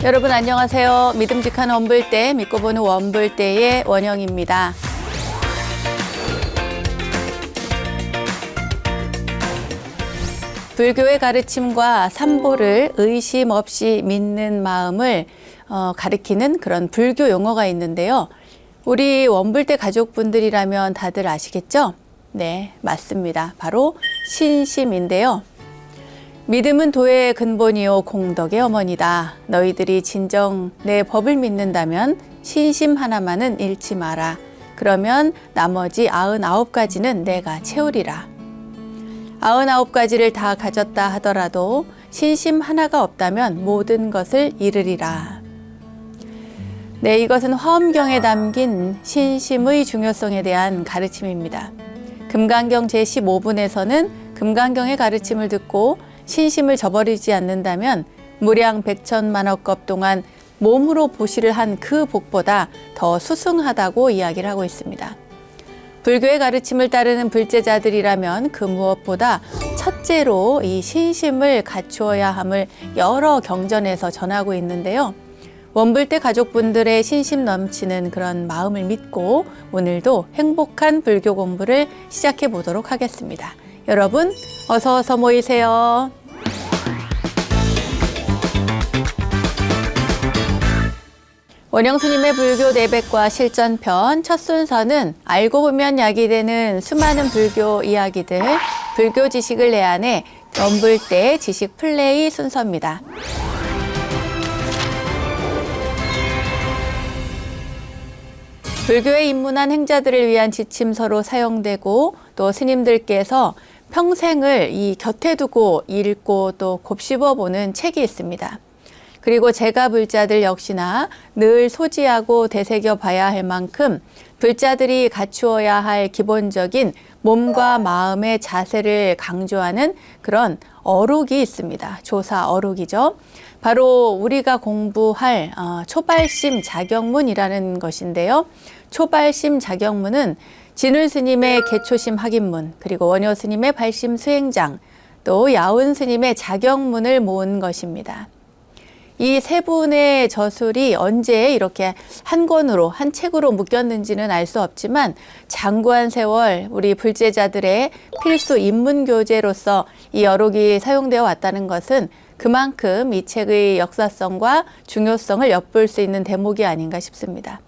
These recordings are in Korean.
여러분 안녕하세요. 믿음직한 원불대, 믿고 보는 원불대의 원영입니다. 불교의 가르침과 삼보를 의심 없이 믿는 마음을 가리키는 그런 불교 용어가 있는데요. 우리 원불대 가족분들이라면 다들 아시겠죠? 네, 맞습니다. 바로 신심인데요. 믿음은 도의 근본이요 공덕의 어머니다. 너희들이 진정 내 법을 믿는다면 신심 하나만은 잃지 마라. 그러면 나머지 99가지는 내가 채우리라. 99가지를 다 가졌다 하더라도 신심 하나가 없다면 모든 것을 잃으리라. 네, 이것은 화엄경에 담긴 신심의 중요성에 대한 가르침입니다. 금강경 제15분에서는 금강경의 가르침을 듣고 신심을 저버리지 않는다면 무량 백천만억겁 동안 몸으로 보시를 한 그 복보다 더 수승하다고 이야기를 하고 있습니다. 불교의 가르침을 따르는 불제자들이라면 그 무엇보다 첫째로 이 신심을 갖추어야 함을 여러 경전에서 전하고 있는데요. 원불대 가족분들의 신심 넘치는 그런 마음을 믿고 오늘도 행복한 불교 공부를 시작해 보도록 하겠습니다. 여러분 어서 모이세요. 원영 스님의 불교 내백과 실전편 첫 순서는 알고 보면 약이 되는 수많은 불교 이야기들, 불교 지식을 내안해 원불대 지식 플레이 순서입니다. 불교에 입문한 행자들을 위한 지침서로 사용되고 또 스님들께서 평생을 이 곁에 두고 읽고 또 곱씹어 보는 책이 있습니다. 그리고 제가 불자들 역시나 늘 소지하고 되새겨 봐야 할 만큼 불자들이 갖추어야 할 기본적인 몸과 마음의 자세를 강조하는 그런 어록이 있습니다. 조사 어록이죠. 바로 우리가 공부할 초발심 자격문이라는 것인데요. 초발심 자격문은 진울 스님의 개초심 학입문, 그리고 원효 스님의 발심 수행장, 또 야운 스님의 자격문을 모은 것입니다. 이 세 분의 저술이 언제 이렇게 한 권으로, 한 책으로 묶였는지는 알 수 없지만 장구한 세월 우리 불제자들의 필수 입문교재로서 이 어록이 사용되어 왔다는 것은 그만큼 이 책의 역사성과 중요성을 엿볼 수 있는 대목이 아닌가 싶습니다.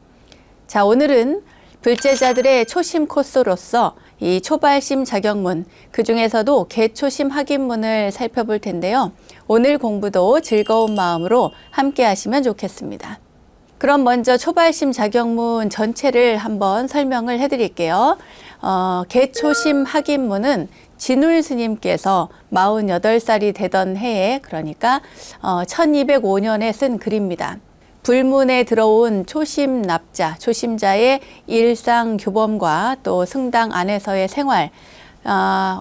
자, 오늘은 불제자들의 초심 코스로서 이 초발심 자격문, 그 중에서도 개초심 학입문을 살펴볼 텐데요. 오늘 공부도 즐거운 마음으로 함께 하시면 좋겠습니다. 그럼 먼저 초발심 자격문 전체를 한번 설명을 해드릴게요. 개초심 학입문은 진울 스님께서 48살이 되던 해에, 그러니까 1205년에 쓴 글입니다. 불문에 들어온 초심 납자, 초심자의 일상 규범과 또 승당 안에서의 생활,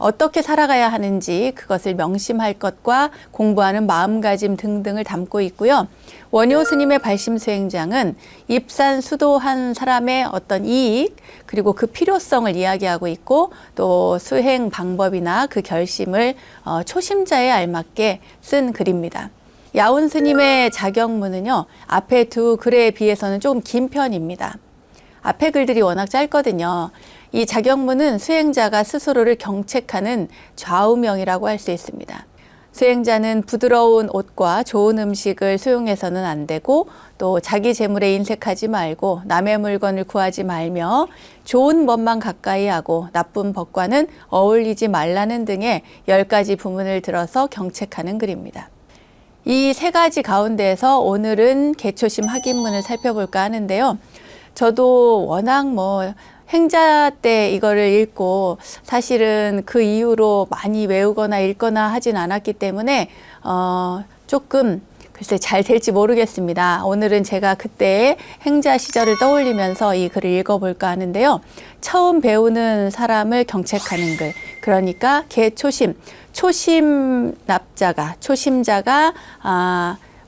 어떻게 살아가야 하는지 그것을 명심할 것과 공부하는 마음가짐 등등을 담고 있고요. 원효 스님의 발심 수행장은 입산 수도한 사람의 어떤 이익, 그리고 그 필요성을 이야기하고 있고 또 수행 방법이나 그 결심을 초심자에 알맞게 쓴 글입니다. 야운 스님의 자격문은요, 앞에 두 글에 비해서는 조금 긴 편입니다. 앞에 글들이 워낙 짧거든요. 이 자격문은 수행자가 스스로를 경책하는 좌우명이라고 할 수 있습니다. 수행자는 부드러운 옷과 좋은 음식을 수용해서는 안 되고 또 자기 재물에 인색하지 말고 남의 물건을 구하지 말며 좋은 법만 가까이 하고 나쁜 법과는 어울리지 말라는 등의 10가지 부문을 들어서 경책하는 글입니다. 이 세 가지 가운데에서 오늘은 개초심 학입문을 살펴볼까 하는데요. 저도 워낙 행자 때 이거를 읽고 사실은 그 이후로 많이 외우거나 읽거나 하진 않았기 때문에 조금 글쎄 잘 될지 모르겠습니다. 오늘은 제가 그때의 행자 시절을 떠올리면서 이 글을 읽어볼까 하는데요. 처음 배우는 사람을 경책하는 글, 그러니까 개초심, 초심자가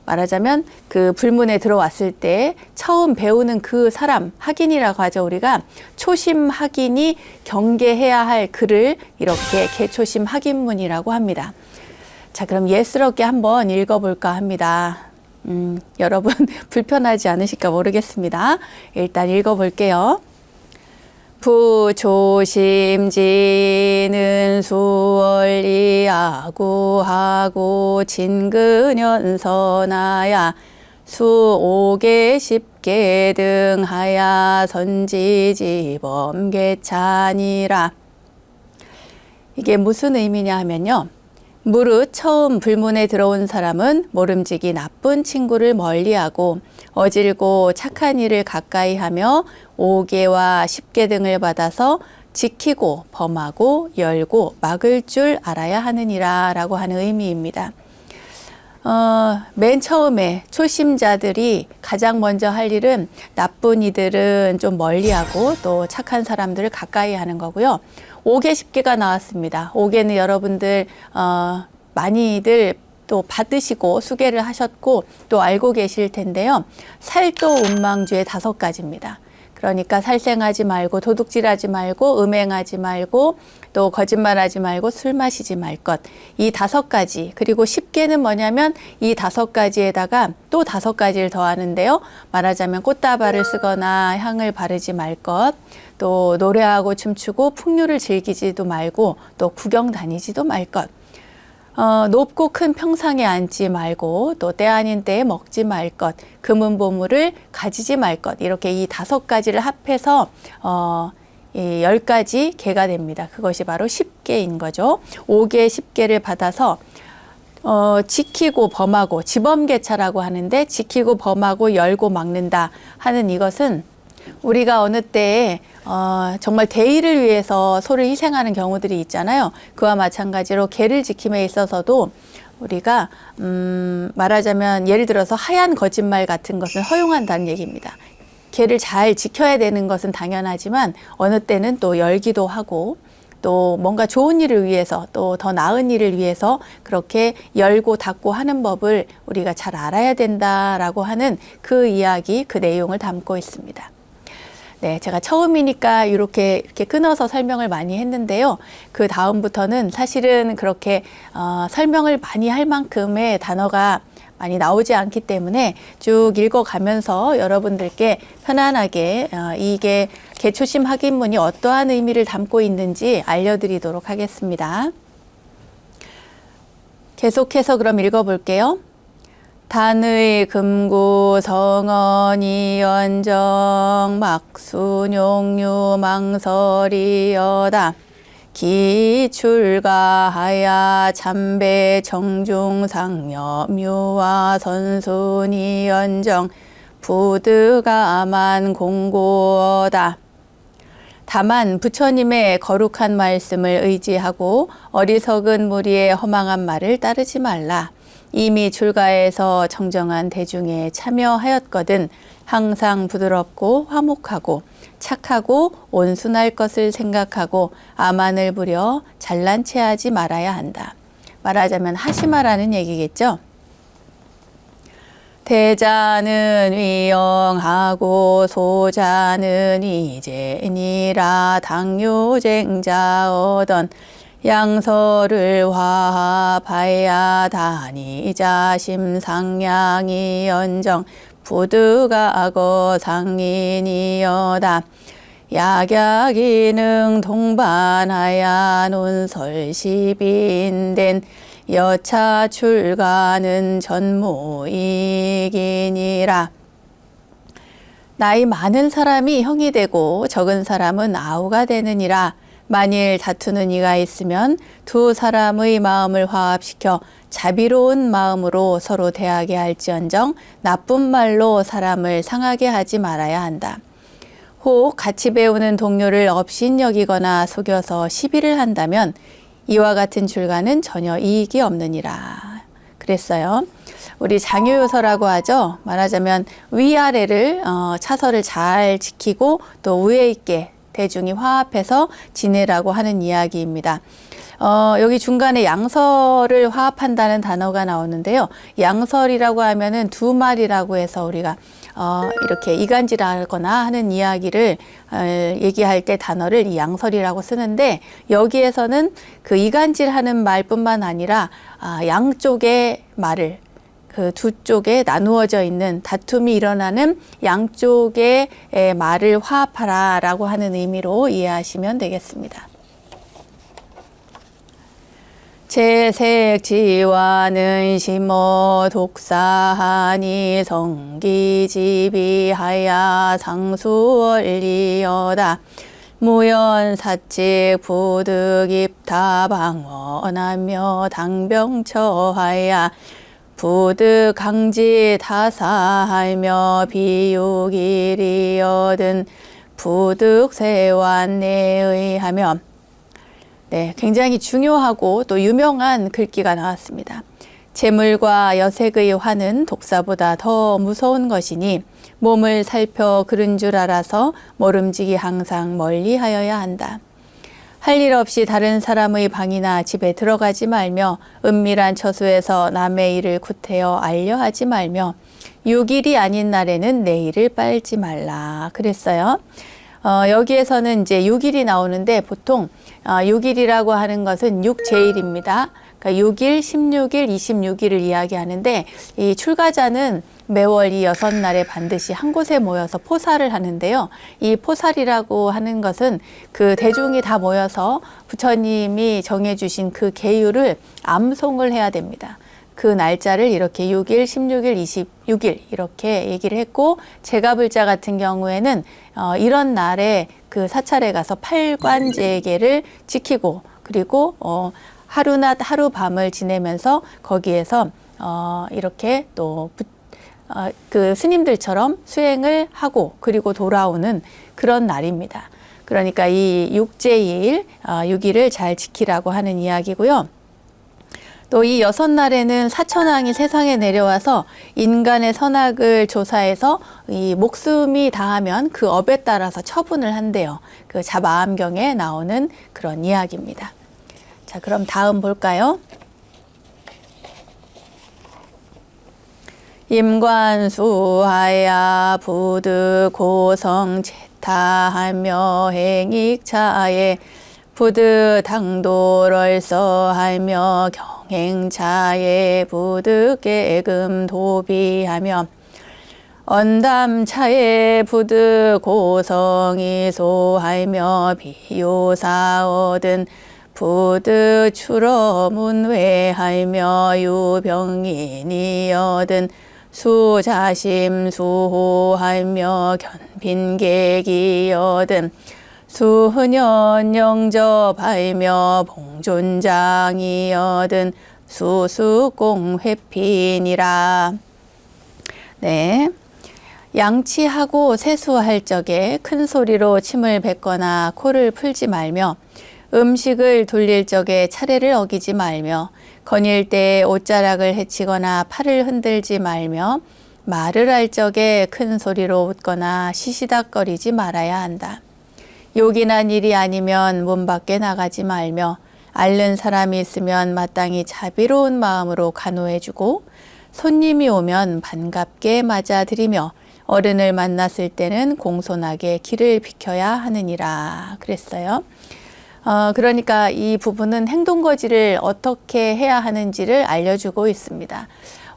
말하자면 그 불문에 들어왔을 때 처음 배우는 그 사람, 학인이라고 하죠. 우리가 초심 학인이 경계해야 할 글을 이렇게 개초심 학인문이라고 합니다. 자, 그럼 예스럽게 한번 읽어볼까 합니다. 여러분 불편하지 않으실까 모르겠습니다. 일단 읽어볼게요. 부조심지는 수월리아구하고 진근연선하야 수오개 십개 등하야 선지지범계찬이라. 이게 무슨 의미냐 하면요. 무릇 처음 불문에 들어온 사람은 모름지기 나쁜 친구를 멀리하고 어질고 착한 일을 가까이 하며 5개와 10개 등을 받아서 지키고 범하고 열고 막을 줄 알아야 하느니라 라고 하는 의미입니다. 맨 처음에 초심자들이 가장 먼저 할 일은 나쁜 이들은 좀 멀리하고 또 착한 사람들을 가까이 하는 거고요. 5개, 10개가 나왔습니다. 5개는 여러분들 많이들 또 받으시고 수계를 하셨고 또 알고 계실 텐데요. 살도 운망주의 5가지입니다. 그러니까 살생하지 말고 도둑질하지 말고 음행하지 말고 또 거짓말하지 말고 술 마시지 말 것. 이 5가지. 그리고 10개는 뭐냐면 이 5가지에다가 또 5가지를 더하는데요. 말하자면 꽃다발을 쓰거나 향을 바르지 말 것. 또 노래하고 춤추고 풍류를 즐기지도 말고 또 구경 다니지도 말 것. 높고 큰 평상에 앉지 말고 또 때 아닌 때에 먹지 말 것, 금은 보물을 가지지 말 것. 이렇게 이 5가지를 합해서 이 10가지 개가 됩니다. 그것이 바로 10개인 거죠. 5개, 10개를 받아서 지키고 범하고 지범계차라고 하는데 지키고 범하고 열고 막는다 하는 이것은 우리가 어느 때에 정말 대의를 위해서 소를 희생하는 경우들이 있잖아요. 그와 마찬가지로 개를 지킴에 있어서도 우리가 말하자면 예를 들어서 하얀 거짓말 같은 것은 허용한다는 얘기입니다. 개를 잘 지켜야 되는 것은 당연하지만 어느 때는 또 열기도 하고 또 뭔가 좋은 일을 위해서 또 더 나은 일을 위해서 그렇게 열고 닫고 하는 법을 우리가 잘 알아야 된다라고 하는 그 이야기, 그 내용을 담고 있습니다. 네, 제가 처음이니까 이렇게 끊어서 설명을 많이 했는데요. 그 다음부터는 사실은 그렇게 설명을 많이 할 만큼의 단어가 많이 나오지 않기 때문에 쭉 읽어가면서 여러분들께 편안하게 이게 개초심 확인문이 어떠한 의미를 담고 있는지 알려드리도록 하겠습니다. 계속해서 그럼 읽어볼게요. 단의 금구 성언이 연정 막수용유 망설이여다. 기출가하야 참배 정중상여 묘와 선순이 연정 부득아만 공고하다. 다만 부처님의 거룩한 말씀을 의지하고 어리석은 무리의 허망한 말을 따르지 말라. 이미 출가해서 정정한 대중에 참여하였거든 항상 부드럽고 화목하고 착하고 온순할 것을 생각하고 아만을 부려 잘난 체하지 말아야 한다. 말하자면 하시마라는 얘기겠죠. 대자는 위영하고 소자는 이제니라. 당유쟁자어던 양서를 화합하야 다니자 심상량이 연정 부득아거 상인이여다. 약약이능 동반하야 논설시비인된 여차 출가는 전무이기니라. 나이 많은 사람이 형이 되고 적은 사람은 아우가 되느니라. 만일 다투는 이가 있으면 두 사람의 마음을 화합시켜 자비로운 마음으로 서로 대하게 할지언정 나쁜 말로 사람을 상하게 하지 말아야 한다. 혹 같이 배우는 동료를 업신여기거나 속여서 시비를 한다면 이와 같은 출가는 전혀 이익이 없느니라. 그랬어요. 우리 장유요서라고 하죠. 말하자면 위아래를 차서를 잘 지키고 또 우애 있게 대중이 화합해서 지내라고 하는 이야기입니다. 여기 중간에 양설을 화합한다는 단어가 나오는데요. 양설이라고 하면은 두 말이라고 해서 우리가 이렇게 이간질하거나 하는 이야기를 얘기할 때 단어를 이 양설이라고 쓰는데 여기에서는 그 이간질하는 말뿐만 아니라 양쪽의 말을 그 두 쪽에 나누어져 있는 다툼이 일어나는 양쪽의 말을 화합하라 라고 하는 의미로 이해하시면 되겠습니다. 채색지와는 심어 독사하니 성기지비하야 상수원리여다. 무연사칙 부득입다방언하며 당병처하야 부득강지다사하며 비유길이여든 부득세완내의하며. 네, 굉장히 중요하고 또 유명한 글귀가 나왔습니다. 재물과 여색의 화는 독사보다 더 무서운 것이니 몸을 살펴 그른 줄 알아서 모름지기 항상 멀리하여야 한다. 할 일 없이 다른 사람의 방이나 집에 들어가지 말며 은밀한 처소에서 남의 일을 구태여 알려하지 말며 6일이 아닌 날에는 내 일을 빨지 말라 그랬어요. 여기에서는 이제 6일이 나오는데 보통 6일이라고 하는 것은 6제일입니다. 그러니까 6일, 16일, 26일을 이야기하는데 이 출가자는 매월 이 6날에 반드시 한 곳에 모여서 포살을 하는데요. 이 포살이라고 하는 것은 그 대중이 다 모여서 부처님이 정해주신 그 계율을 암송을 해야 됩니다. 그 날짜를 이렇게 6일, 16일, 26일 이렇게 얘기를 했고 제가불자 같은 경우에는 이런 날에 그 사찰에 가서 팔관제계를 지키고 그리고 하루낮 하루밤을 지내면서 거기에서 이렇게 또 그 스님들처럼 수행을 하고 그리고 돌아오는 그런 날입니다. 그러니까 이 6제일 6일을 잘 지키라고 하는 이야기고요. 또 이 6날에는 사천왕이 세상에 내려와서 인간의 선악을 조사해서 이 목숨이 다하면 그 업에 따라서 처분을 한대요. 그 자마암경에 나오는 그런 이야기입니다. 자, 그럼 다음 볼까요? 임관수하야 부득고성 채타하며 행익차에 부득당도럴서하며 경행차에 부득계금 도비하며 언담차에 부득고성이 소하며 비요사얻은 부득출어문외하며 유병인이얻은 수자심 수호하며 견빈객이여든 수흔년 영접하며 봉존장이여든 수수공회핀이라. 네, 양치하고 세수할 적에 큰 소리로 침을 뱉거나 코를 풀지 말며 음식을 돌릴 적에 차례를 어기지 말며 거닐 때 옷자락을 헤치거나 팔을 흔들지 말며 말을 할 적에 큰 소리로 웃거나 시시닥거리지 말아야 한다. 요긴한 일이 아니면 문 밖에 나가지 말며 앓는 사람이 있으면 마땅히 자비로운 마음으로 간호해주고 손님이 오면 반갑게 맞아들이며 어른을 만났을 때는 공손하게 길을 비켜야 하느니라 그랬어요. 그러니까 이 부분은 행동거지를 어떻게 해야 하는지를 알려주고 있습니다.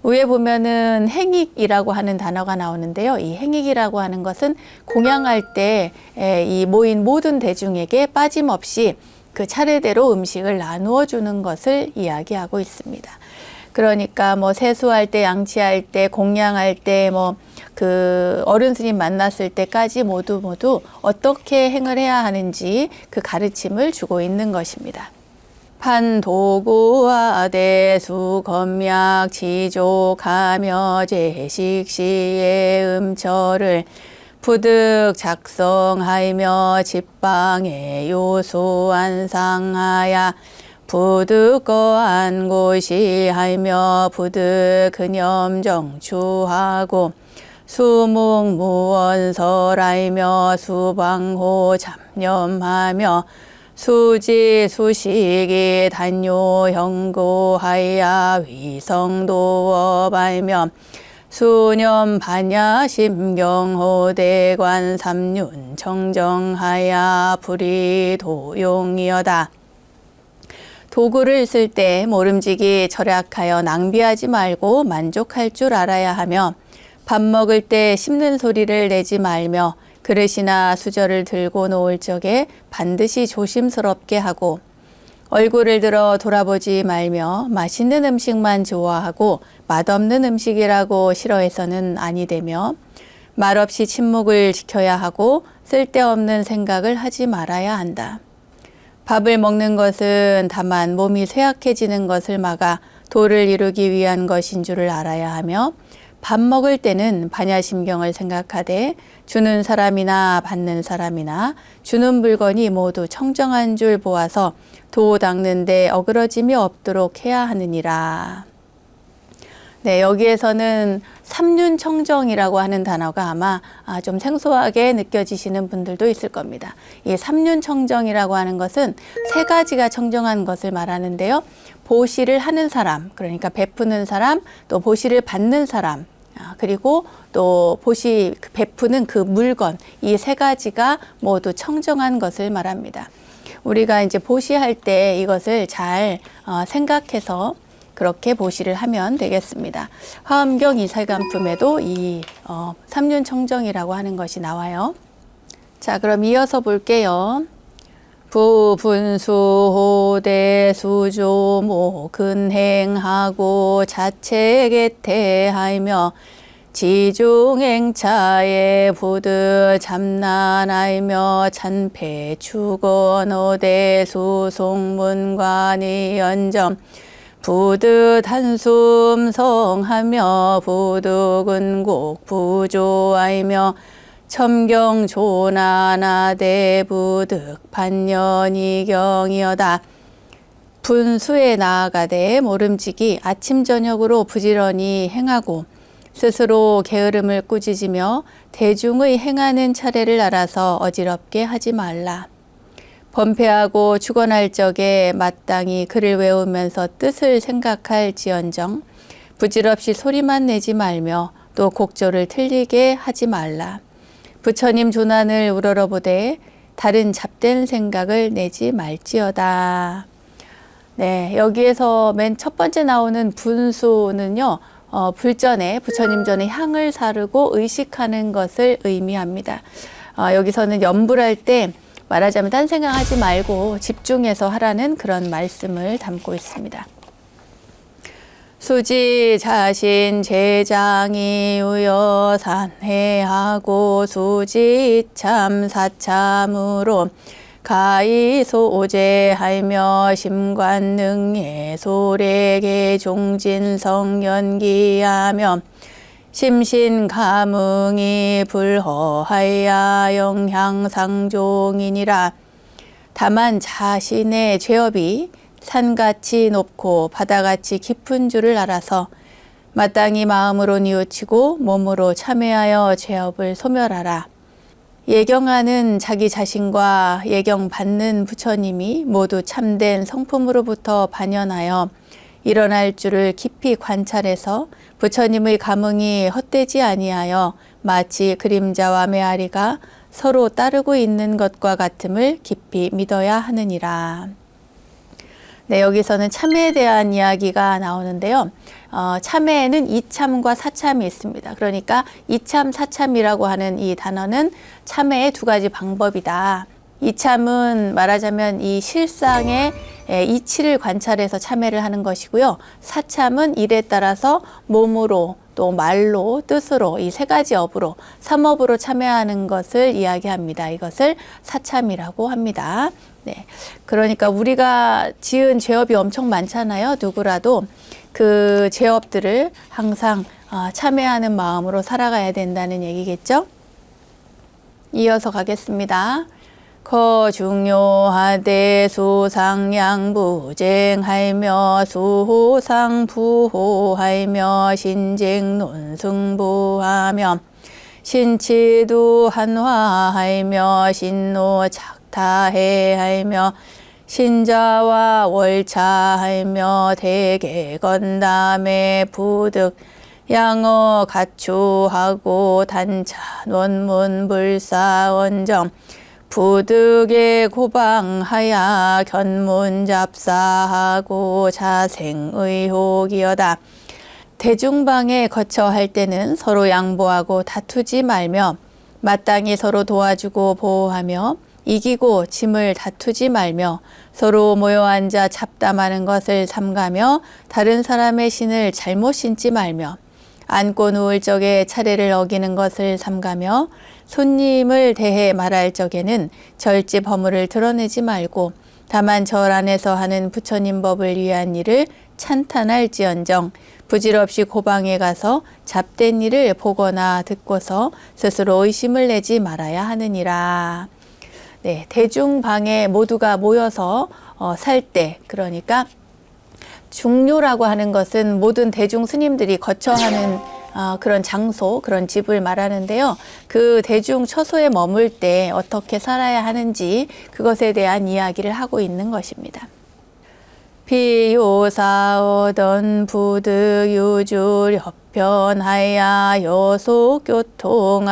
위에 보면은 행익이라고 하는 단어가 나오는데요. 이 행익이라고 하는 것은 공양할 때 이 모인 모든 대중에게 빠짐없이 그 차례대로 음식을 나누어 주는 것을 이야기하고 있습니다. 그러니까 뭐 세수할 때, 양치할 때, 공양할 때, 뭐 그 어른 스님 만났을 때까지 모두 어떻게 행을 해야 하는지 그 가르침을 주고 있는 것입니다. 판도구와 대수 검약 지족하며 제식시의 음처를 부득 작성하며 집방의 요소 안상하야 부득거한 곳이 하며 부득 근염 정추하고 수묵무원설하며 수방호 잡념하며 수지 수식이 단요 형고하야 위성도업하며 수념 반야 심경호대관 삼륜 정정하야 불이 도용이여다. 도구를 쓸 때 모름지기 절약하여 낭비하지 말고 만족할 줄 알아야 하며 밥 먹을 때 씹는 소리를 내지 말며 그릇이나 수저를 들고 놓을 적에 반드시 조심스럽게 하고 얼굴을 들어 돌아보지 말며 맛있는 음식만 좋아하고 맛없는 음식이라고 싫어해서는 아니 되며 말없이 침묵을 지켜야 하고 쓸데없는 생각을 하지 말아야 한다. 밥을 먹는 것은 다만 몸이 쇠약해지는 것을 막아 도를 이루기 위한 것인 줄을 알아야 하며 밥 먹을 때는 반야심경을 생각하되 주는 사람이나 받는 사람이나 주는 물건이 모두 청정한 줄 보아서 도 닦는 데 어그러짐이 없도록 해야 하느니라. 네, 여기에서는 삼륜청정이라고 하는 단어가 아마 좀 생소하게 느껴지시는 분들도 있을 겁니다. 이 삼륜청정이라고 하는 것은 세 가지가 청정한 것을 말하는데요. 보시를 하는 사람, 그러니까 베푸는 사람, 또 보시를 받는 사람, 그리고 또 베푸는 그 물건, 이 세 가지가 모두 청정한 것을 말합니다. 우리가 이제 보시할 때 이것을 잘 생각해서 그렇게 보시를 하면 되겠습니다. 화엄경 이살간품에도 이 삼륜청정이라고 하는 것이 나와요. 자, 그럼 이어서 볼게요. 부분수호대 수조모 근행하고 자체개태하며 지중행차에 부득 잠난하며 찬패 축원호대 수송문관이 연점 부득 한숨 성하며 부득은곡 부조하며 첨경 조난하대 부득 반년이경이여다. 분수에 나아가되 모름지기 아침 저녁으로 부지런히 행하고 스스로 게으름을 꾸짖으며 대중의 행하는 차례를 알아서 어지럽게 하지 말라. 범패하고 축원할 적에 마땅히 글을 외우면서 뜻을 생각할지언정 부질없이 소리만 내지 말며 또 곡조를 틀리게 하지 말라. 부처님 조난을 우러러보되 다른 잡된 생각을 내지 말지어다. 네, 여기에서 맨 첫 번째 나오는 분수는요, 불전에 부처님 전에 향을 사르고 의식하는 것을 의미합니다. 여기서는 염불할 때 말하자면 딴 생각하지 말고 집중해서 하라는 그런 말씀을 담고 있습니다. 수지 자신 제장이 우여산해하고 수지 참 사참으로 가이소제하며 심관능예 소래계 종진성 연기하며 심신감응이 불허하야 영향상종이니라. 다만 자신의 죄업이 산같이 높고 바다같이 깊은 줄을 알아서 마땅히 마음으로 뉘우치고 몸으로 참회하여 죄업을 소멸하라. 예경하는 자기 자신과 예경받는 부처님이 모두 참된 성품으로부터 반연하여 일어날 줄을 깊이 관찰해서 부처님의 감응이 헛되지 아니하여 마치 그림자와 메아리가 서로 따르고 있는 것과 같음을 깊이 믿어야 하느니라. 네, 여기서는 참회에 대한 이야기가 나오는데요. 참회에는 이참과 사참이 있습니다. 그러니까 이참, 사참이라고 하는 이 단어는 참회의 두 가지 방법이다. 이참은 말하자면 이 실상의 이치를 관찰해서 참회를 하는 것이고요. 사참은 일에 따라서 몸으로 또 말로 뜻으로 이 세 가지 업으로 삼업으로 참회하는 것을 이야기합니다. 이것을 사참이라고 합니다. 네, 그러니까 우리가 지은 죄업이 엄청 많잖아요. 누구라도 그 죄업들을 항상 참회하는 마음으로 살아가야 된다는 얘기겠죠. 이어서 가겠습니다. 거중요하되 수상양부쟁하며 수호상부호하며 신쟁논승부하며 신치두한화하며 신노착타해하며 신자와 월차하며 대개건담에 부득 양어 가추하고 단차 논문 불사원정 부득에 고방하야 견문잡사하고 자생의혹이여다. 대중방에 거처할 때는 서로 양보하고 다투지 말며 마땅히 서로 도와주고 보호하며 이기고 짐을 다투지 말며 서로 모여 앉아 잡담하는 것을 삼가며 다른 사람의 신을 잘못 신지 말며 앉고 누울 적에 차례를 어기는 것을 삼가며 손님을 대해 말할 적에는 절집 허물을 드러내지 말고 다만 절 안에서 하는 부처님 법을 위한 일을 찬탄할지언정 부질없이 고방에 가서 잡된 일을 보거나 듣고서 스스로 의심을 내지 말아야 하느니라. 네, 대중방에 모두가 모여서 살 때, 그러니까 중묘라고 하는 것은 모든 대중 스님들이 거처하는 그런 장소, 그런 집을 말하는데요. 그 대중 처소에 머물 때 어떻게 살아야 하는지 그것에 대한 이야기를 하고 있는 것입니다. 비요사어던 부득유주렵변하야 여속교통하야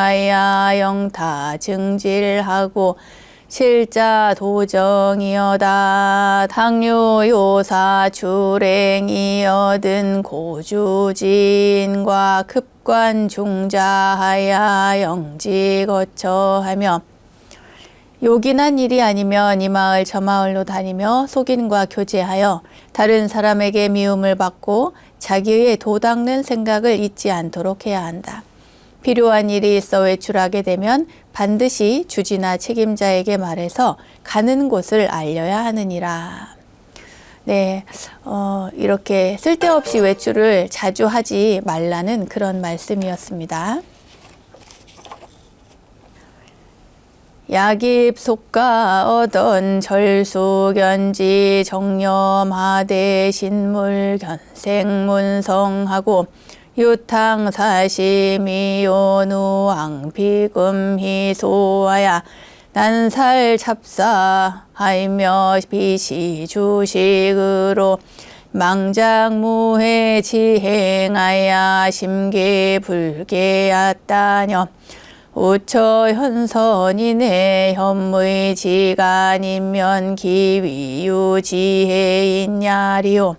영타 증질하고 실자 도정이여다. 당뇨요사 출행이 얻은 고주지인과 급관 중자하야 영지 거처하며 요긴한 일이 아니면 이 마을 저 마을로 다니며 속인과 교제하여 다른 사람에게 미움을 받고 자기의 도 닦는 생각을 잊지 않도록 해야 한다. 필요한 일이 있어 외출하게 되면 반드시 주지나 책임자에게 말해서 가는 곳을 알려야 하느니라. 네, 이렇게 쓸데없이 외출을 자주 하지 말라는 그런 말씀이었습니다. 약입속가 얻은 절수견지 정념하되 신물견생문성하고 유탕사시미요누왕비금희소하야 난살 잡사하이며 비시주식으로 망작무해 지행하야 심계불계였다녀 우처현선이네 현무지간이면 기위유지해인야리요.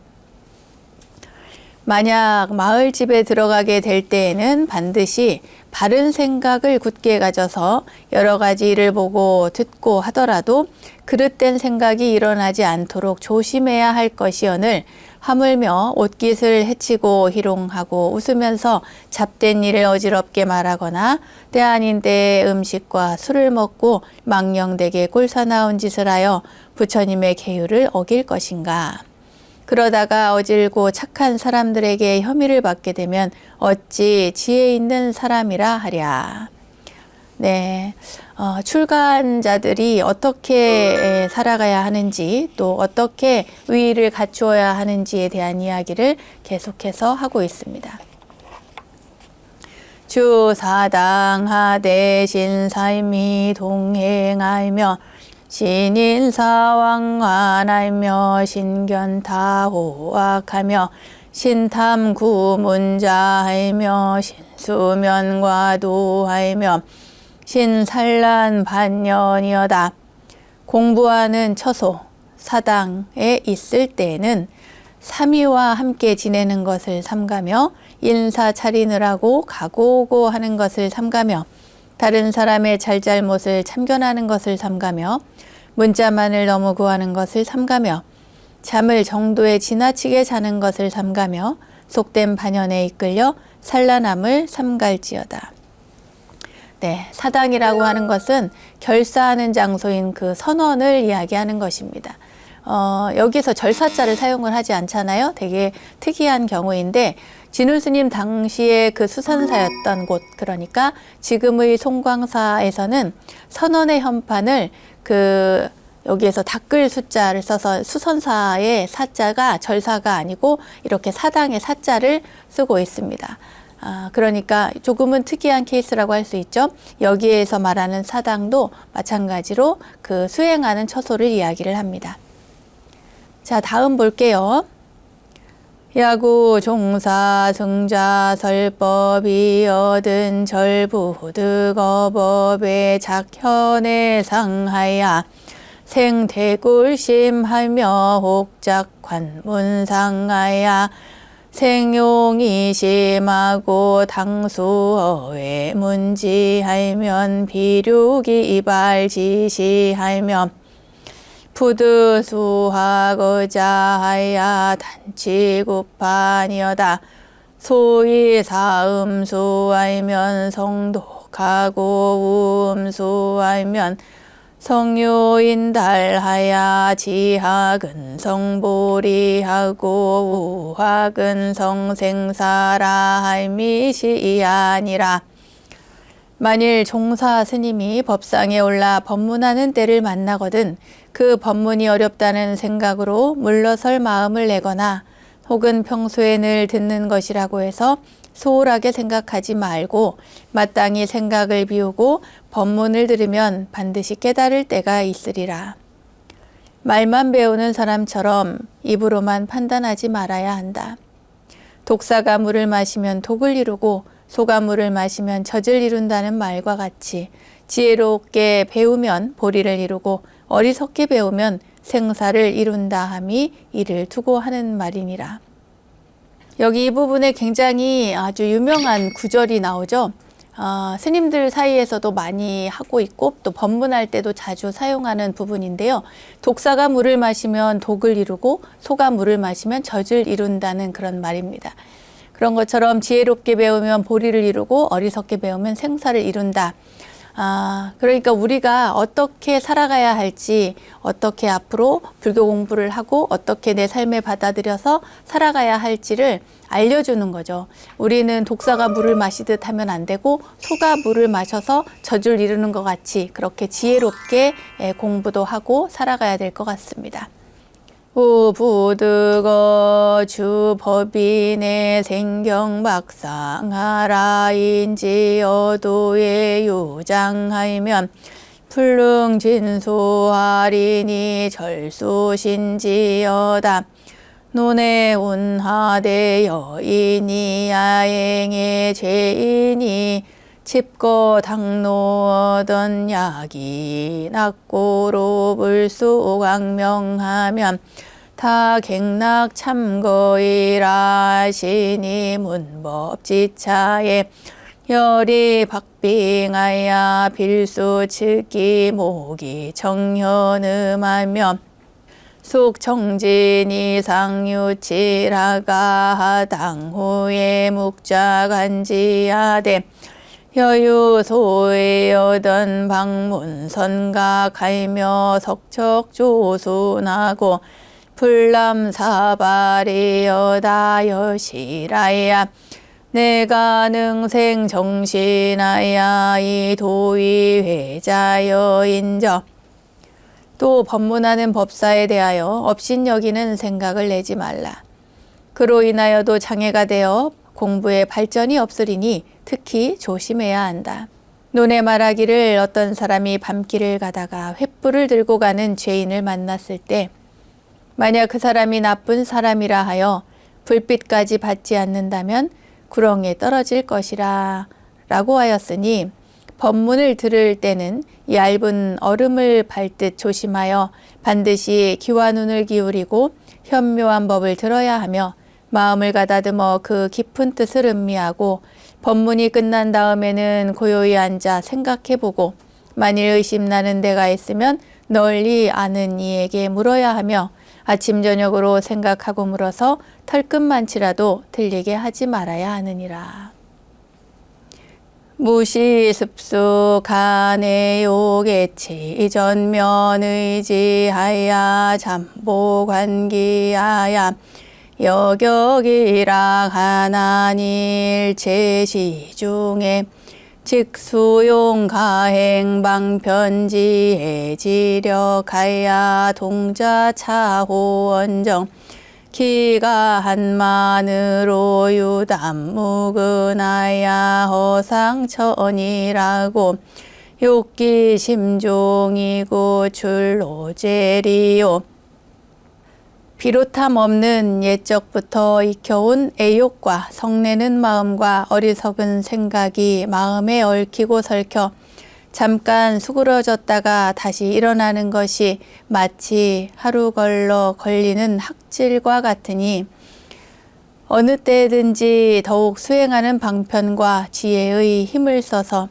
만약 마을집에 들어가게 될 때에는 반드시 바른 생각을 굳게 가져서 여러 가지 일을 보고 듣고 하더라도 그릇된 생각이 일어나지 않도록 조심해야 할 것이오늘 하물며 옷깃을 해치고 희롱하고 웃으면서 잡된 일을 어지럽게 말하거나 때 아닌 때에 음식과 술을 먹고 망령되게 꼴사나운 짓을 하여 부처님의 계율을 어길 것인가. 그러다가 어질고 착한 사람들에게 혐의를 받게 되면 어찌 지혜 있는 사람이라 하랴. 네, 출가자들이 어떻게 살아가야 하는지 또 어떻게 위의를 갖추어야 하는지에 대한 이야기를 계속해서 하고 있습니다. 주사당하대 신사임이 동행하며 신인사왕관하며 신견타호악하며 신탐구문자하며 신수면과도하며 신산란 반년이여다. 공부하는 처소, 사당에 있을 때에는 삼위와 함께 지내는 것을 삼가며 인사 차리느라고 가고오고 하는 것을 삼가며 다른 사람의 잘잘못을 참견하는 것을 삼가며 문자만을 너무 구하는 것을 삼가며 잠을 정도에 지나치게 자는 것을 삼가며 속된 반연에 이끌려 산란함을 삼갈지어다. 네, 사당이라고 하는 것은 결사하는 장소인 그 선원을 이야기하는 것입니다. 여기서 절사자를 사용을 하지 않잖아요. 되게 특이한 경우인데 진울스님 당시에 그 수선사였던 곳, 그러니까 지금의 송광사에서는 선원의 현판을 여기에서 닦을 숫자를 써서 수선사의 사자가 절사가 아니고 이렇게 사당의 사자를 쓰고 있습니다. 그러니까 조금은 특이한 케이스라고 할 수 있죠. 여기에서 말하는 사당도 마찬가지로 그 수행하는 처소를 이야기를 합니다. 자, 다음 볼게요. 야구 종사 승자 설법이 얻은 절부득어법의 작현에 상하야 생대굴심하며 옥작관문상하야 생용이 심하고 당수어회 문지하면 비류기 이발지시하며 푸드수하고자 하야 단치구판이여다 소위 사음수하면 성독하고 우음수하면 성유인달하야 지학은 성보리하고 우학은 성생사라 할미시 아니라. 만일 종사 스님이 법상에 올라 법문하는 때를 만나거든 그 법문이 어렵다는 생각으로 물러설 마음을 내거나 혹은 평소에 늘 듣는 것이라고 해서 소홀하게 생각하지 말고 마땅히 생각을 비우고 법문을 들으면 반드시 깨달을 때가 있으리라. 말만 배우는 사람처럼 입으로만 판단하지 말아야 한다. 독사가 물을 마시면 독을 이루고 소가 물을 마시면 젖을 이룬다는 말과 같이 지혜롭게 배우면 보리를 이루고 어리석게 배우면 생사를 이룬다 함이 이를 두고 하는 말이니라. 여기 이 부분에 굉장히 아주 유명한 구절이 나오죠. 스님들 사이에서도 많이 하고 있고 또 법문할 때도 자주 사용하는 부분인데요. 독사가 물을 마시면 독을 이루고 소가 물을 마시면 젖을 이룬다는 그런 말입니다. 그런 것처럼 지혜롭게 배우면 보리를 이루고 어리석게 배우면 생사를 이룬다. 그러니까 우리가 어떻게 살아가야 할지, 어떻게 앞으로 불교 공부를 하고 어떻게 내 삶에 받아들여서 살아가야 할지를 알려주는 거죠. 우리는 독사가 물을 마시듯 하면 안 되고 소가 물을 마셔서 젖을 이루는 것 같이 그렇게 지혜롭게 공부도 하고 살아가야 될 것 같습니다. 우부득어 주법인의 생경박상하라 인지어도에 유장하면 풀릉진수하리니 절수신지어다 논의 운하대 여인이 야행의 죄인이 칩거 당노하던 약이 낙고로 불수광명하면 다 객락 참거이라시니 문법지차에 열이 박빙하야 빌수 측기 모기 정현음하며 숙정진이 상유치라가 당후에 묵자간지하되 여유소에 여던 방문선각하며 석척조순하고 불남사발이여다 여시라야 내가 능생 정신하야 이 도의 회자여인저. 또 법문하는 법사에 대하여 업신여기는 생각을 내지 말라. 그로 인하여도 장애가 되어 공부에 발전이 없으리니 특히 조심해야 한다. 논에 말하기를 어떤 사람이 밤길을 가다가 횃불을 들고 가는 죄인을 만났을 때 만약 그 사람이 나쁜 사람이라 하여 불빛까지 받지 않는다면 구렁에 떨어질 것이라 라고 하였으니 법문을 들을 때는 얇은 얼음을 밟듯 조심하여 반드시 귀와 눈을 기울이고 현묘한 법을 들어야 하며 마음을 가다듬어 그 깊은 뜻을 음미하고 법문이 끝난 다음에는 고요히 앉아 생각해보고 만일 의심나는 데가 있으면 널리 아는 이에게 물어야 하며 아침 저녁으로 생각하고 물어서 털끝만치라도 들리게 하지 말아야 하느니라. 무시습수 간해요개치 전면의지하야 잠보관기하야 여격이라 하나닐 제시중에 직수용 가행방편지에 지력하야 동자차호원정 기가 한만으로 유담무근하야 허상천이라고 욕기심종이고 출로제리요 비롯함 없는 옛적부터 익혀온 애욕과 성내는 마음과 어리석은 생각이 마음에 얽히고 설켜 잠깐 수그러졌다가 다시 일어나는 것이 마치 하루 걸러 걸리는 학질과 같으니 어느 때든지 더욱 수행하는 방편과 지혜의 힘을 써서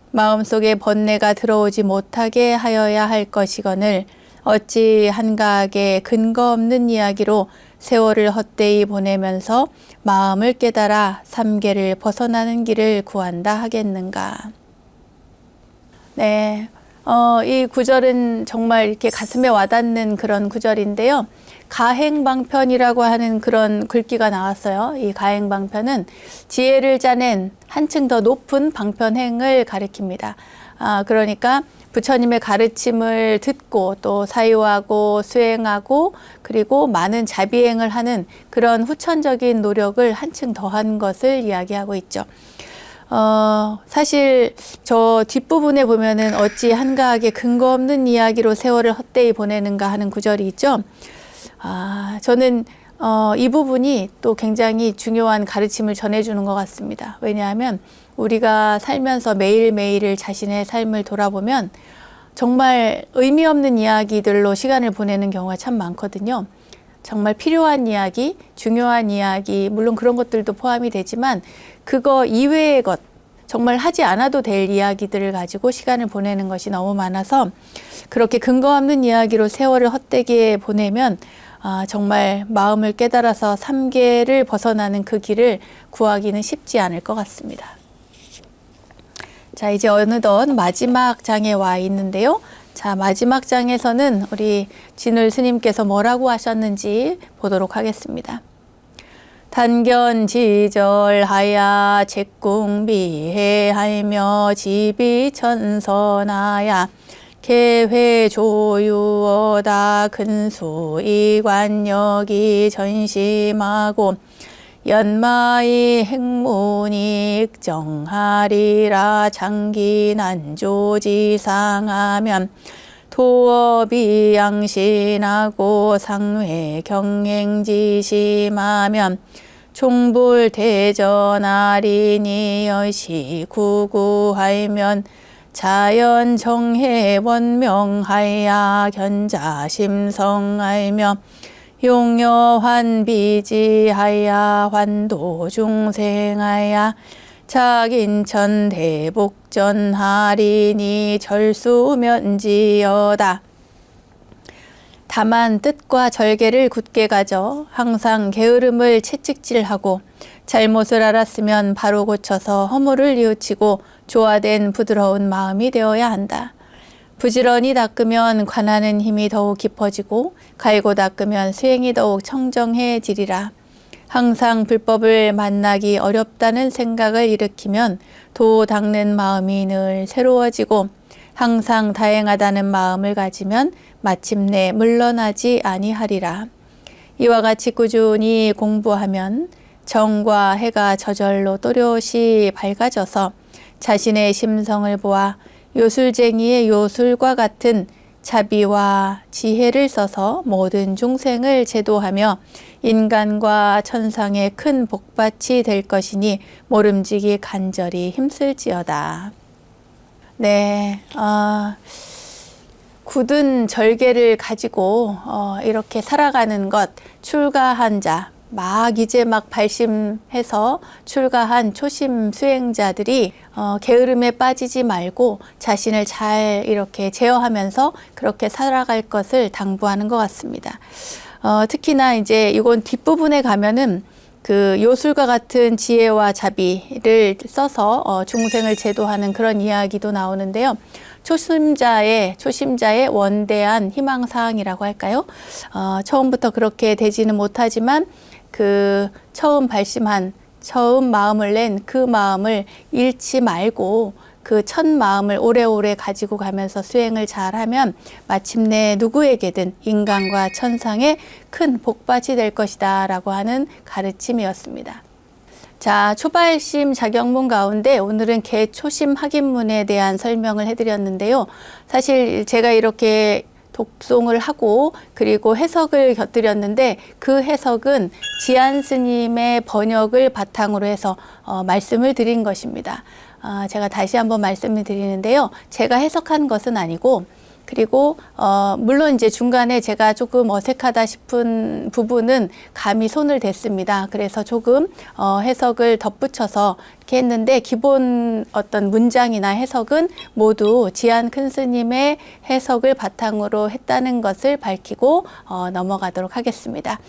마음속에 번뇌가 들어오지 못하게 하여야 할 것이거늘 어찌 한가하게 근거 없는 이야기로 세월을 헛되이 보내면서 마음을 깨달아 삼계를 벗어나는 길을 구한다 하겠는가. 네, 이 구절은 정말 이렇게 가슴에 와닿는 그런 구절인데요. 가행방편이라고 하는 그런 글귀가 나왔어요. 이 가행방편은 지혜를 짜낸 한층 더 높은 방편행을 가리킵니다. 그러니까 부처님의 가르침을 듣고 또 사유하고 수행하고 그리고 많은 자비행을 하는 그런 후천적인 노력을 한층 더한 것을 이야기하고 있죠. 사실 저 뒷부분에 보면은 어찌 한가하게 근거 없는 이야기로 세월을 헛되이 보내는가 하는 구절이 있죠. 저는 이 부분이 또 굉장히 중요한 가르침을 전해주는 것 같습니다. 왜냐하면 우리가 살면서 매일매일을 자신의 삶을 돌아보면 정말 의미 없는 이야기들로 시간을 보내는 경우가 참 많거든요. 정말 필요한 이야기, 중요한 이야기, 물론 그런 것들도 포함이 되지만 그거 이외의 것, 정말 하지 않아도 될 이야기들을 가지고 시간을 보내는 것이 너무 많아서 그렇게 근거 없는 이야기로 세월을 헛되게 보내면 정말 마음을 깨달아서 삼계를 벗어나는 그 길을 구하기는 쉽지 않을 것 같습니다. 자, 이제 어느덧 마지막 장에 와 있는데요. 자, 마지막 장에서는 우리 진울 스님께서 뭐라고 하셨는지 보도록 하겠습니다. 단견지절하야 책궁비해하며 지비천선하야 계회조유어다 근수이관역이 전심하고 연마의 행문이 익정하리라 장기난조지상하면 도업이 양신하고 상회 경행지심하면 총불대전하리니 여시 구구하면 자연정해 원명하야 견자심성하며 용여환 비지하야 환도중생하야 작인천 대복전하리니 절수면지여다. 다만 뜻과 절개를 굳게 가져 항상 게으름을 채찍질하고 잘못을 알았으면 바로 고쳐서 허물을 뉘우치고 조화된 부드러운 마음이 되어야 한다. 부지런히 닦으면 관하는 힘이 더욱 깊어지고 갈고 닦으면 수행이 더욱 청정해지리라. 항상 불법을 만나기 어렵다는 생각을 일으키면 도 닦는 마음이 늘 새로워지고 항상 다행하다는 마음을 가지면 마침내 물러나지 아니하리라. 이와 같이 꾸준히 공부하면 정과 해가 저절로 또렷이 밝아져서 자신의 심성을 보아 요술쟁이의 요술과 같은 자비와 지혜를 써서 모든 중생을 제도하며 인간과 천상의 큰 복밭이 될 것이니 모름지기 간절히 힘쓸지어다. 네, 굳은 절개를 가지고 이렇게 살아가는 것, 출가한 자, 이제 발심해서 출가한 초심 수행자들이 게으름에 빠지지 말고 자신을 잘 이렇게 제어하면서 그렇게 살아갈 것을 당부하는 것 같습니다. 특히나 이제 이건 뒷부분에 가면은 그 요술과 같은 지혜와 자비를 써서 중생을 제도하는 그런 이야기도 나오는데요. 초심자의 원대한 희망사항이라고 할까요? 처음부터 그렇게 되지는 못하지만 그 처음 마음을 낸 그 마음을 잃지 말고 그 첫 마음을 오래오래 가지고 가면서 수행을 잘하면 마침내 누구에게든 인간과 천상의 큰 복받이 될 것이다 라고 하는 가르침이었습니다. 자, 초발심 자격문 가운데 오늘은 개초심 확인문에 대한 설명을 해드렸는데요. 사실 제가 이렇게 독송을 하고 그리고 해석을 곁들였는데 그 해석은 지안 스님의 번역을 바탕으로 해서 말씀을 드린 것입니다. 제가 다시 한번 말씀을 드리는데요. 제가 해석한 것은 아니고 그리고 물론 이제 중간에 제가 조금 어색하다 싶은 부분은 감히 손을 댔습니다. 그래서 조금 해석을 덧붙여서 이렇게 했는데 기본 어떤 문장이나 해석은 모두 지안 큰 스님의 해석을 바탕으로 했다는 것을 밝히고 넘어가도록 하겠습니다.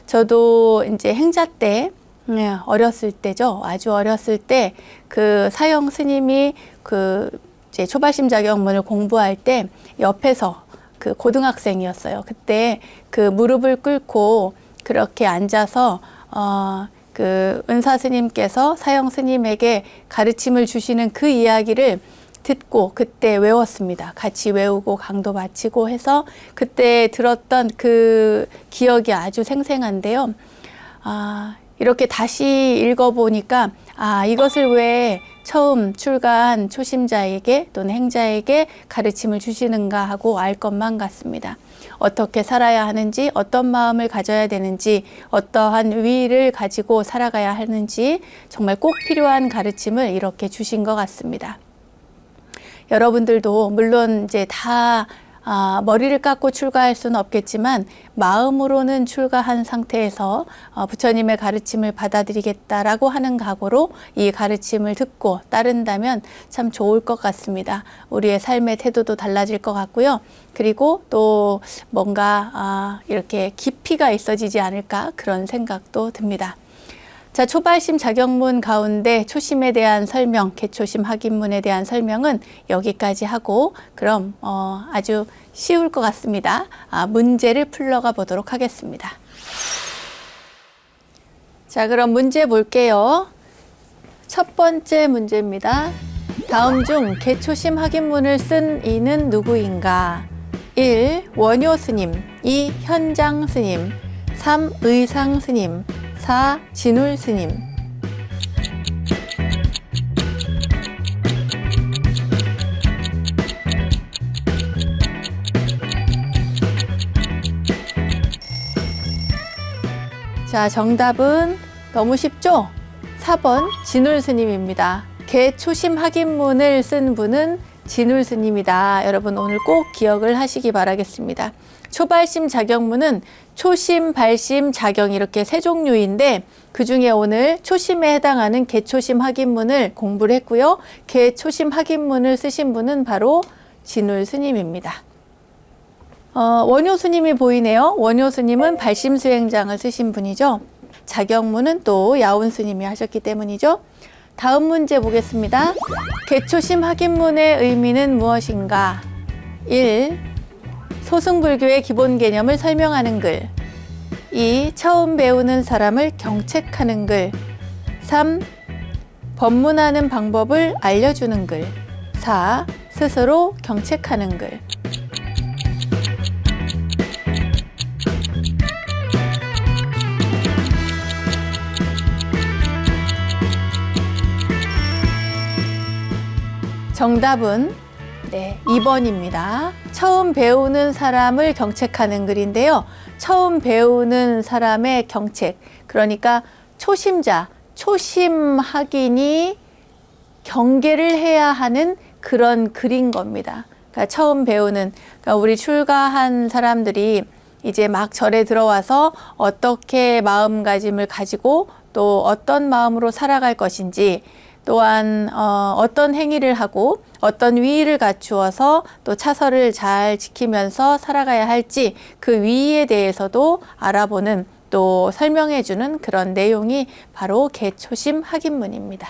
저도 이제 행자 때 어렸을 때죠. 아주 어렸을 때 그 사형 스님이 이제 초발심 자격문을 공부할 때 옆에서 그 고등학생이었어요. 그때 그 무릎을 꿇고 그렇게 앉아서 그 은사 스님께서 사형 스님에게 가르침을 주시는 그 이야기를 듣고 그때 외웠습니다. 같이 외우고 강도 바치고 해서 그때 들었던 그 기억이 아주 생생한데요. 이렇게 다시 읽어보니까 이것을 왜 처음 출가한 초심자에게 또는 행자에게 가르침을 주시는가 하고 알 것만 같습니다. 어떻게 살아야 하는지, 어떤 마음을 가져야 되는지, 어떠한 위를 가지고 살아가야 하는지 정말 꼭 필요한 가르침을 이렇게 주신 것 같습니다. 여러분들도 물론 이제 다 머리를 깎고 출가할 수는 없겠지만 마음으로는 출가한 상태에서 부처님의 가르침을 받아들이겠다라고 하는 각오로 이 가르침을 듣고 따른다면 참 좋을 것 같습니다. 우리의 삶의 태도도 달라질 것 같고요. 그리고 또 뭔가 이렇게 깊이가 있어지지 않을까 그런 생각도 듭니다. 자, 초발심 자격문 가운데 초심에 대한 설명, 개초심 학입문에 대한 설명은 여기까지 하고 그럼 아주 쉬울 것 같습니다. 문제를 풀러가 보도록 하겠습니다. 자, 그럼 문제 볼게요. 첫 번째 문제입니다. 다음 중 개초심 학입문을 쓴 이는 누구인가? 1. 원효 스님, 2. 현장 스님, 3. 의상 스님, 4. 진울 스님. 자, 정답은 너무 쉽죠? 4번 진울 스님입니다. 개초심 학입문을 쓴 분은 진울 스님이다. 여러분 오늘 꼭 기억을 하시기 바라겠습니다. 초발심 자격문은 초심, 발심, 자경 이렇게 세 종류인데 그 중에 오늘 초심에 해당하는 개초심 학입문을 공부를 했고요. 개초심 학입문을 쓰신 분은 바로 진울 스님입니다. 원효 스님이 보이네요. 원효 스님은 발심 수행장을 쓰신 분이죠. 자경문은 또 야운 스님이 하셨기 때문이죠. 다음 문제 보겠습니다. 개초심 학입문의 의미는 무엇인가? 1. 소승불교의 기본 개념을 설명하는 글. 2. 처음 배우는 사람을 경책하는 글. 3. 법문하는 방법을 알려주는 글. 4. 스스로 경책하는 글. 정답은 2번입니다. 처음 배우는 사람을 경책하는 글인데요. 처음 배우는 사람의 경책, 그러니까 초심자, 초심 학인이 경계를 해야 하는 그런 글인 겁니다. 그러니까 처음 배우는, 그러니까 우리 출가한 사람들이 이제 막 절에 들어와서 어떻게 마음가짐을 가지고 또 어떤 마음으로 살아갈 것인지, 또한 어떤 행위를 하고 어떤 위의를 갖추어서 또 차설을 잘 지키면서 살아가야 할지 그 위의에 대해서도 알아보는 또 설명해주는 그런 내용이 바로 개초심 학입문입니다.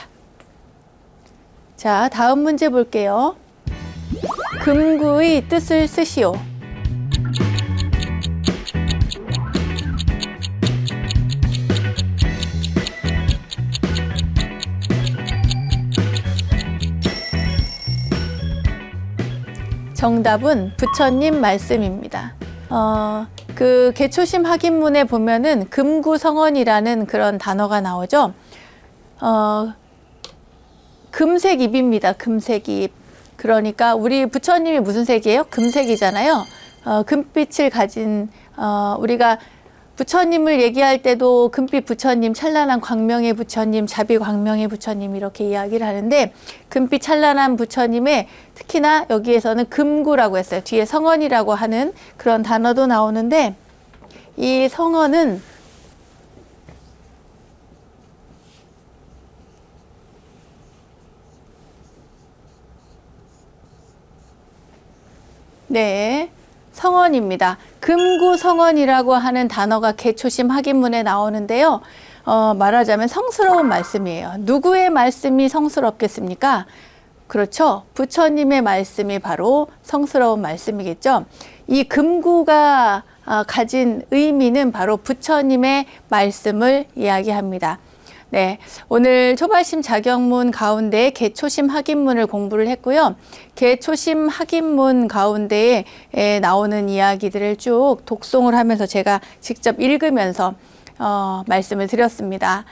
자, 다음 문제 볼게요. 금구의 뜻을 쓰시오. 정답은 부처님 말씀입니다. 그 개초심 학입문에 보면은 금구성언이라는 그런 단어가 나오죠. 금색입입니다. 금색입. 그러니까 우리 부처님이 무슨 색이에요? 금색이잖아요. 금빛을 가진 우리가 부처님을 얘기할 때도 금빛 부처님, 찬란한 광명의 부처님, 자비 광명의 부처님 이렇게 이야기를 하는데 금빛 찬란한 부처님의 특히나 여기에서는 금구라고 했어요. 뒤에 성언이라고 하는 그런 단어도 나오는데 이 성언은 네, 성언입니다. 금구 성언이라고 하는 단어가 개초심 학인문에 나오는데요. 말하자면 성스러운 말씀이에요. 누구의 말씀이 성스럽겠습니까? 그렇죠. 부처님의 말씀이 바로 성스러운 말씀이겠죠. 이 금구가 가진 의미는 바로 부처님의 말씀을 이야기합니다. 네, 오늘 초발심 자격문 가운데 개초심 학인문을 공부를 했고요. 개초심 학인문 가운데에 나오는 이야기들을 쭉 독송을 하면서 제가 직접 읽으면서 말씀을 드렸습니다.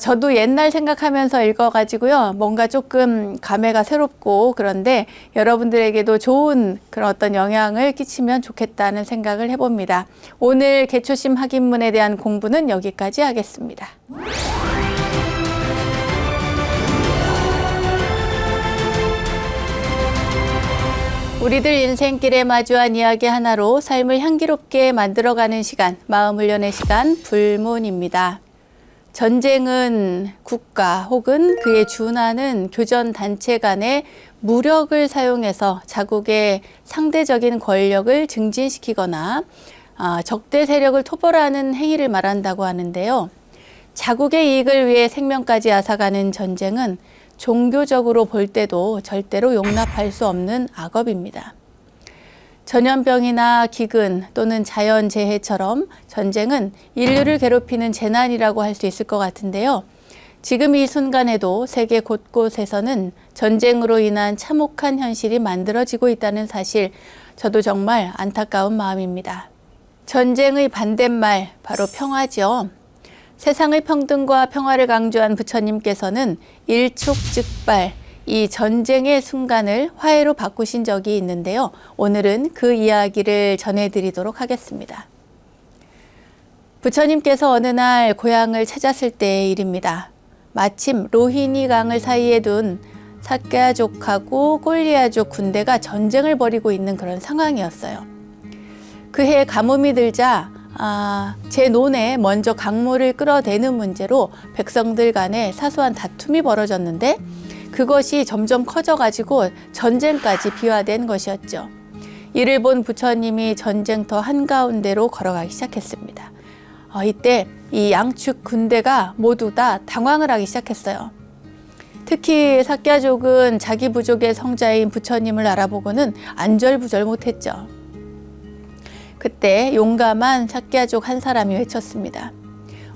저도 옛날 생각하면서 읽어가지고요. 뭔가 조금 감회가 새롭고 그런데 여러분들에게도 좋은 그런 어떤 영향을 끼치면 좋겠다는 생각을 해봅니다. 오늘 개초심 학인문에 대한 공부는 여기까지 하겠습니다. 우리들 인생길에 마주한 이야기 하나로 삶을 향기롭게 만들어가는 시간, 마음 훈련의 시간, 불문입니다. 전쟁은 국가 혹은 그에 준하는 교전 단체 간의 무력을 사용해서 자국의 상대적인 권력을 증진시키거나 적대 세력을 토벌하는 행위를 말한다고 하는데요. 자국의 이익을 위해 생명까지 앗아가는 전쟁은 종교적으로 볼 때도 절대로 용납할 수 없는 악업입니다. 전염병이나 기근 또는 자연재해처럼 전쟁은 인류를 괴롭히는 재난이라고 할 수 있을 것 같은데요. 지금 이 순간에도 세계 곳곳에서는 전쟁으로 인한 참혹한 현실이 만들어지고 있다는 사실, 저도 정말 안타까운 마음입니다. 전쟁의 반대말, 바로 평화죠. 세상의 평등과 평화를 강조한 부처님께서는 일촉즉발, 이 전쟁의 순간을 화해로 바꾸신 적이 있는데요. 오늘은 그 이야기를 전해드리도록 하겠습니다. 부처님께서 어느 날 고향을 찾았을 때의 일입니다. 마침 로히니 강을 사이에 둔 사케아족하고 꼴리아족 군대가 전쟁을 벌이고 있는 그런 상황이었어요. 그해 가뭄이 들자 제 논에 먼저 강물을 끌어대는 문제로 백성들 간에 사소한 다툼이 벌어졌는데 그것이 점점 커져가지고 전쟁까지 비화된 것이었죠. 이를 본 부처님이 전쟁터 한가운데로 걸어가기 시작했습니다. 이때 이 양측 군대가 모두 다 당황을 하기 시작했어요. 특히 사케아족은 자기 부족의 성자인 부처님을 알아보고는 안절부절 못했죠. 그때 용감한 사케아족 한 사람이 외쳤습니다.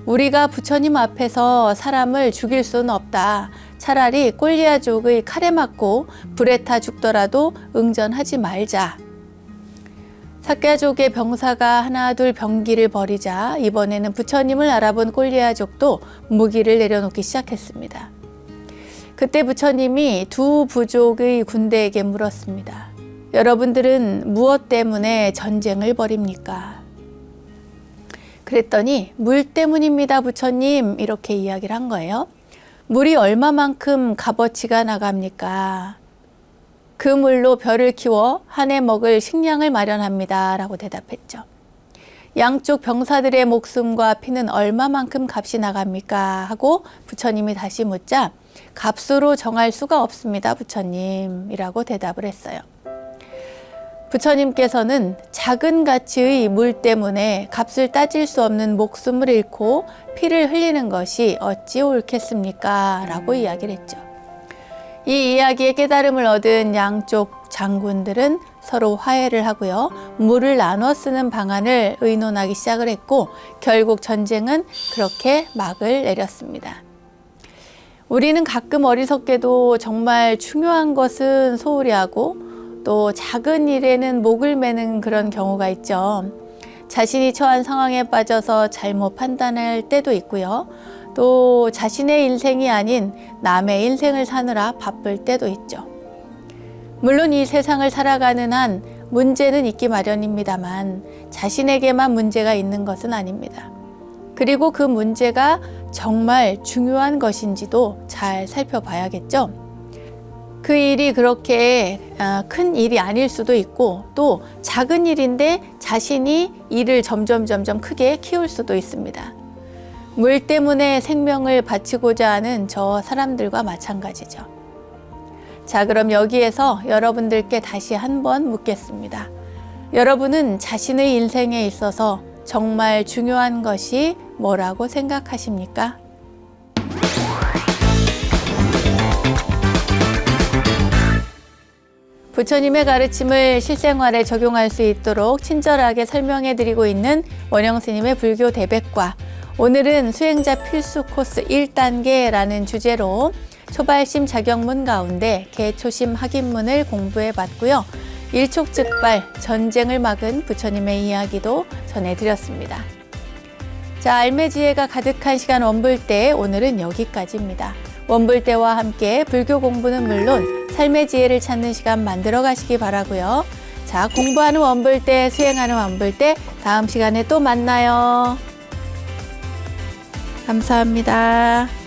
우리가 부처님 앞에서 사람을 죽일 수는 없다. 차라리 꼴리아족의 칼에 맞고 불에 타 죽더라도 응전하지 말자. 사케아족의 병사가 하나둘 병기를 벌이자 이번에는 부처님을 알아본 꼴리아족도 무기를 내려놓기 시작했습니다. 그때 부처님이 두 부족의 군대에게 물었습니다. 여러분들은 무엇 때문에 전쟁을 벌입니까? 그랬더니 물 때문입니다, 부처님. 이렇게 이야기를 한 거예요. 물이 얼마만큼 값어치가 나갑니까? 그 물로 벼를 키워 한 해 먹을 식량을 마련합니다. 라고 대답했죠. 양쪽 병사들의 목숨과 피는 얼마만큼 값이 나갑니까? 하고 부처님이 다시 묻자 값으로 정할 수가 없습니다, 부처님. 이라고 대답을 했어요. 부처님께서는 작은 가치의 물 때문에 값을 따질 수 없는 목숨을 잃고 피를 흘리는 것이 어찌 옳겠습니까? 라고 이야기를 했죠. 이 이야기의 깨달음을 얻은 양쪽 장군들은 서로 화해를 하고요. 물을 나눠 쓰는 방안을 의논하기 시작을 했고 결국 전쟁은 그렇게 막을 내렸습니다. 우리는 가끔 어리석게도 정말 중요한 것은 소홀히 하고 또 작은 일에는 목을 매는 그런 경우가 있죠. 자신이 처한 상황에 빠져서 잘못 판단할 때도 있고요. 또 자신의 인생이 아닌 남의 인생을 사느라 바쁠 때도 있죠. 물론 이 세상을 살아가는 한 문제는 있기 마련입니다만 자신에게만 문제가 있는 것은 아닙니다. 그리고 그 문제가 정말 중요한 것인지도 잘 살펴봐야겠죠. 그 일이 그렇게 큰 일이 아닐 수도 있고 또 작은 일인데 자신이 일을 점점 크게 키울 수도 있습니다. 물 때문에 생명을 바치고자 하는 저 사람들과 마찬가지죠. 자, 그럼 여기에서 여러분들께 다시 한번 묻겠습니다. 여러분은 자신의 인생에 있어서 정말 중요한 것이 뭐라고 생각하십니까? 부처님의 가르침을 실생활에 적용할 수 있도록 친절하게 설명해 드리고 있는 원영스님의 불교 대백과, 오늘은 수행자 필수 코스 1단계라는 주제로 초발심 자격문 가운데 개초심 학입문을 공부해 봤고요. 일촉즉발 전쟁을 막은 부처님의 이야기도 전해드렸습니다. 자, 알매지혜가 가득한 시간 원불대, 오늘은 여기까지입니다. 원불대와 함께 불교 공부는 물론 삶의 지혜를 찾는 시간 만들어 가시기 바라고요. 자, 공부하는 원불대, 수행하는 원불대, 다음 시간에 또 만나요. 감사합니다.